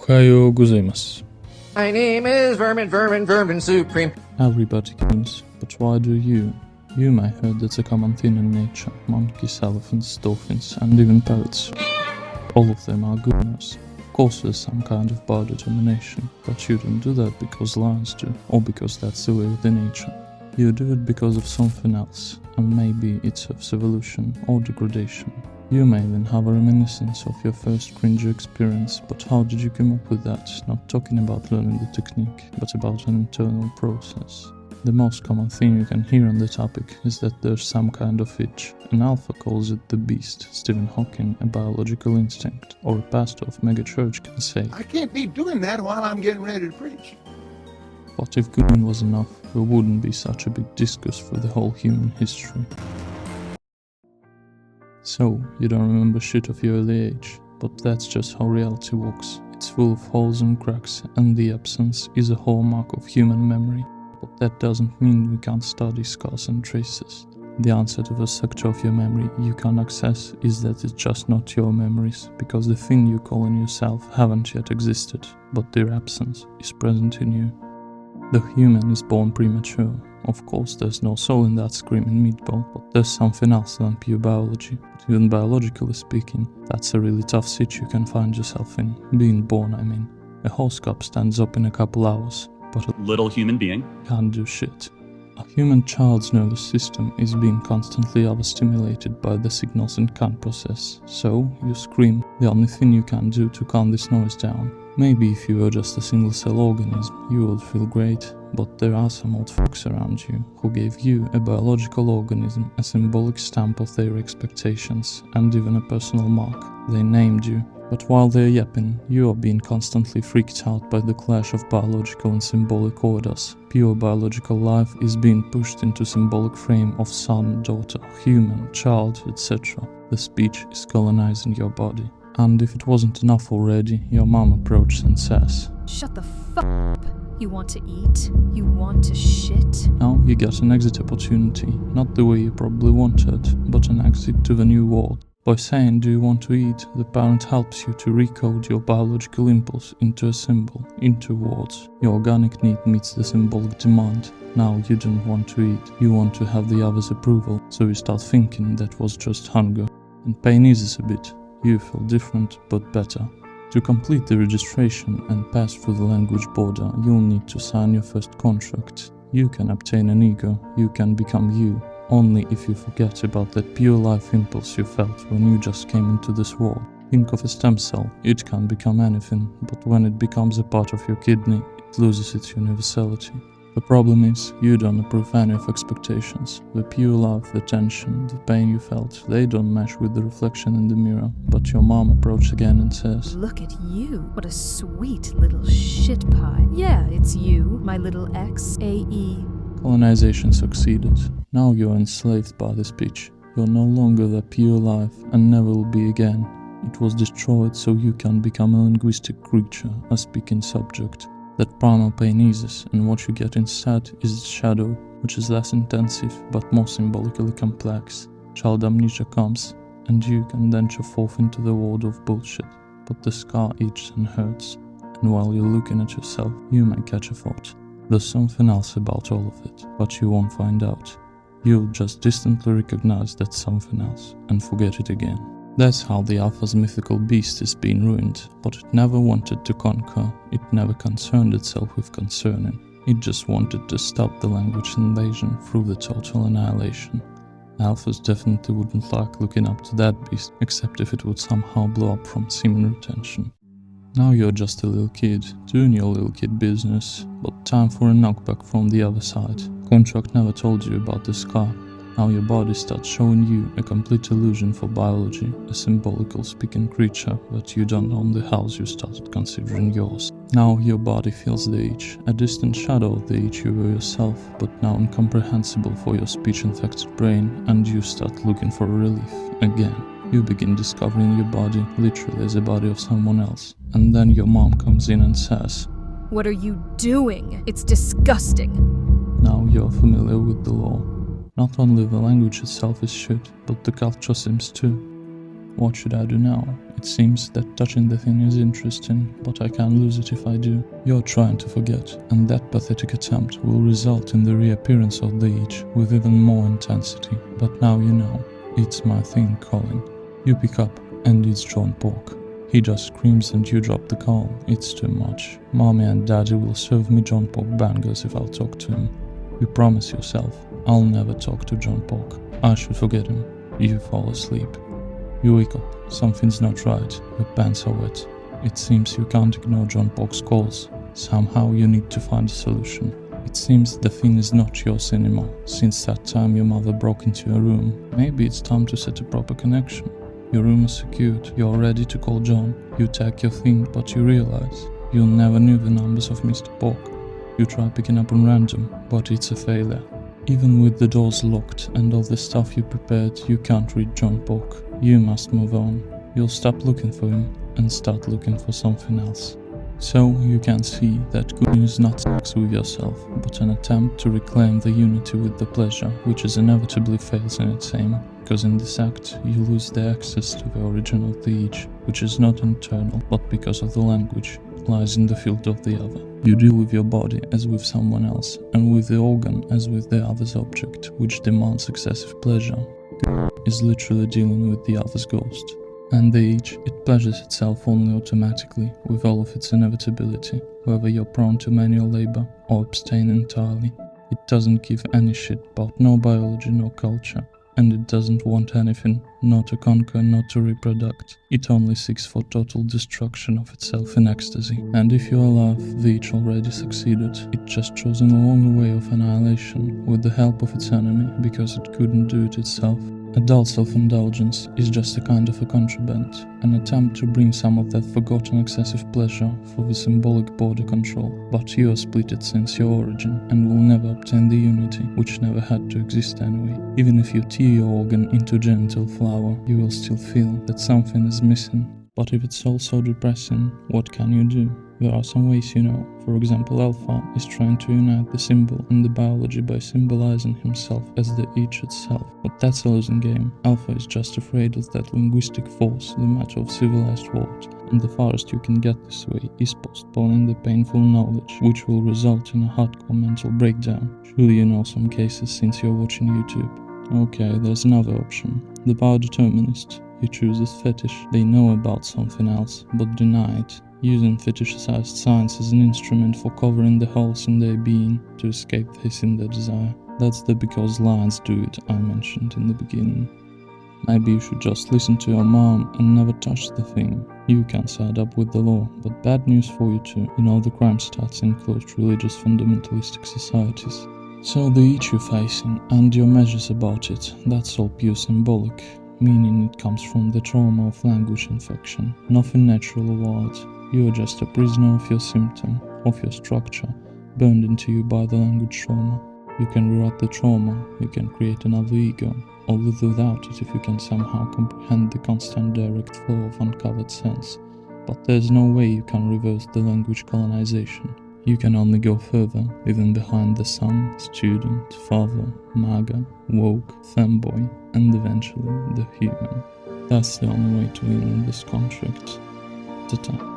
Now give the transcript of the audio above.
Ohayo gozaimasu. My name is Vermin Supreme. Everybody games, but why do you? You may heard that's a common thing in nature. Monkeys, elephants, dolphins, and even parrots. All of them are gooners. Of course there's some kind of biodetermination, but you don't do that because lions do, or because that's the way of the nature. You do it because of something else, and maybe it serves evolution or degradation. You may even have a reminiscence of your first cringy experience, but how did you come up with that? Not talking about learning the technique, but about an internal process. The most common thing you can hear on the topic is that there's some kind of itch. An alpha calls it the beast, Stephen Hawking a biological instinct, or a pastor of megachurch can say, I can't be doing that while I'm getting ready to preach. But if gooning was enough, there wouldn't be such a big discourse for the whole human history. So, you don't remember shit of your early age, but that's just how reality works. It's full of holes and cracks, and the absence is a hallmark of human memory. But that doesn't mean we can't study scars and traces. The answer to the sector of your memory you can't access is that it's just not your memories, because the thing you call in yourself haven't yet existed, but their absence is present in you. The human is born premature. Of course there's no soul in that screaming meatball, but there's something else than pure biology. But even biologically speaking, that's a really tough sit you can find yourself in. Being born, I mean. A horse cup stands up in a couple hours, but a little human being can't do shit. A human child's nervous system is being constantly overstimulated by the signals it can't process. So, you scream, the only thing you can do to calm this noise down. Maybe if you were just a single-cell organism, you would feel great, but there are some old folks around you who gave you, a biological organism, a symbolic stamp of their expectations, and even a personal mark. They named you. But while they're yapping, you are being constantly freaked out by the clash of biological and symbolic orders. Pure biological life is being pushed into symbolic frame of son, daughter, human, child, etc. The speech is colonizing your body. And if it wasn't enough already, your mom approaches and says, Shut the fuck up. You want to eat? You want to shit? Now you get an exit opportunity, not the way you probably wanted, but an exit to the new world. By saying, do you want to eat, the parent helps you to recode your biological impulse into a symbol, into words. Your organic need meets the symbolic demand. Now you don't want to eat, you want to have the other's approval, so you start thinking that was just hunger. And pain eases a bit. You feel different, but better. To complete the registration and pass through the language border, you'll need to sign your first contract. You can obtain an ego, you can become you, only if you forget about that pure life impulse you felt when you just came into this world. Think of a stem cell, it can become anything, but when it becomes a part of your kidney, it loses its universality. The problem is, you don't approve any of expectations. The pure love, the tension, the pain you felt, they don't match with the reflection in the mirror. But your mom approaches again and says, Look at you. What a sweet little shit pie. Yeah, it's you, my little X-A-E. Colonization succeeded. Now you're enslaved by the speech. You're no longer the pure life and never will be again. It was destroyed so you can become a linguistic creature, a speaking subject. That primal pain eases, and what you get instead is its shadow, which is less intensive but more symbolically complex. Child amnesia comes, and you can venture forth into the world of bullshit, but the scar itches and hurts, and while you're looking at yourself, you may catch a thought. There's something else about all of it, but you won't find out. You'll just distantly recognize that something else, and forget it again. That's how the Alpha's mythical beast is being ruined, but it never wanted to conquer, it never concerned itself with concerning. It just wanted to stop the language invasion through the total annihilation. Alphas definitely wouldn't like looking up to that beast, except if it would somehow blow up from semen retention. Now you're just a little kid, doing your little kid business, but time for a knockback from the other side. Contract never told you about the scar. Now your body starts showing you a complete illusion for biology, a symbolical speaking creature, but you don't own the house you started considering yours. Now your body feels the itch, a distant shadow of the itch you were yourself, but now incomprehensible for your speech-infected brain, and you start looking for relief again. You begin discovering your body literally as a body of someone else, and then your mom comes in and says, What are you doing? It's disgusting. Now you're familiar with the law. Not only the language itself is shit, but the culture seems too. What should I do now? It seems that touching the thing is interesting, but I can't lose it if I do. You're trying to forget, and that pathetic attempt will result in the reappearance of the itch with even more intensity. But now you know, it's my thing calling. You pick up, and it's John Pork. He just screams and you drop the call. It's too much. Mommy and Daddy will serve me John Pork bangers if I'll talk to him. You promise yourself, I'll never talk to John Pork. I should forget him. You fall asleep. You wake up. Something's not right. Your pants are wet. It seems you can't ignore John Pork's calls. Somehow you need to find a solution. It seems the thing is not yours anymore. Since that time your mother broke into your room, maybe it's time to set a proper connection. Your room is secured. You're ready to call John. You take your thing, but you realize you never knew the numbers of Mr. Pork. You try picking up on random, but it's a failure. Even with the doors locked and all the stuff you prepared, you can't read John Pork. You must move on. You'll stop looking for him and start looking for something else. So you can see that good news is not sex with yourself, but an attempt to reclaim the unity with the pleasure, which is inevitably fails in its aim, because in this act you lose the access to the origin of the each, which is not internal, but because of the language, lies in the field of the other. You deal with your body as with someone else, and with the organ as with the other's object, which demands excessive pleasure. Is literally dealing with the other's ghost. And the each, it pleasures itself only automatically, with all of its inevitability, whether you're prone to manual labor or abstain entirely. It doesn't give any shit about no biology, no culture, and it doesn't want anything, not to conquer, not to reproduct. It only seeks for total destruction of itself in ecstasy. And if you allow the each already succeeded, it just chosen a longer way of annihilation, with the help of its enemy, because it couldn't do it itself. Adult self-indulgence is just a kind of a contraband, an attempt to bring some of that forgotten excessive pleasure for the symbolic border control. But you are splitted since your origin, and will never obtain the unity, which never had to exist anyway. Even if you tear your organ into genital flower, you will still feel that something is missing. But if it's all so depressing, what can you do? There are some ways, you know. For example, Alpha is trying to unite the symbol and the biology by symbolizing himself as the each itself. But that's a losing game. Alpha is just afraid of that linguistic force, the matter of civilized world, and the farthest you can get this way is postponing the painful knowledge, which will result in a hardcore mental breakdown. Surely you know some cases since you're watching YouTube. Okay, there's another option. The biodeterminist. He chooses fetish. They know about something else, but deny it, using fetishized science as an instrument for covering the holes in their being to escape facing their desire. That's the because lions do it I mentioned in the beginning. Maybe you should just listen to your mom and never touch the thing. You can side up with the law, but bad news for you too. You know the crime starts in closed religious fundamentalistic societies. So the each you're facing and your measures about it, that's all pure symbolic. Meaning it comes from the trauma of language infection, nothing natural or wild. You are just a prisoner of your symptom, of your structure, burned into you by the language trauma. You can rewrite the trauma, you can create another ego, or live without it if you can somehow comprehend the constant direct flow of uncovered sense. But there's no way you can reverse the language colonization. You can only go further, even behind the son, student, father, MAGA, woke, femboy, and eventually the human. That's the only way to win in this contract. Ta-ta.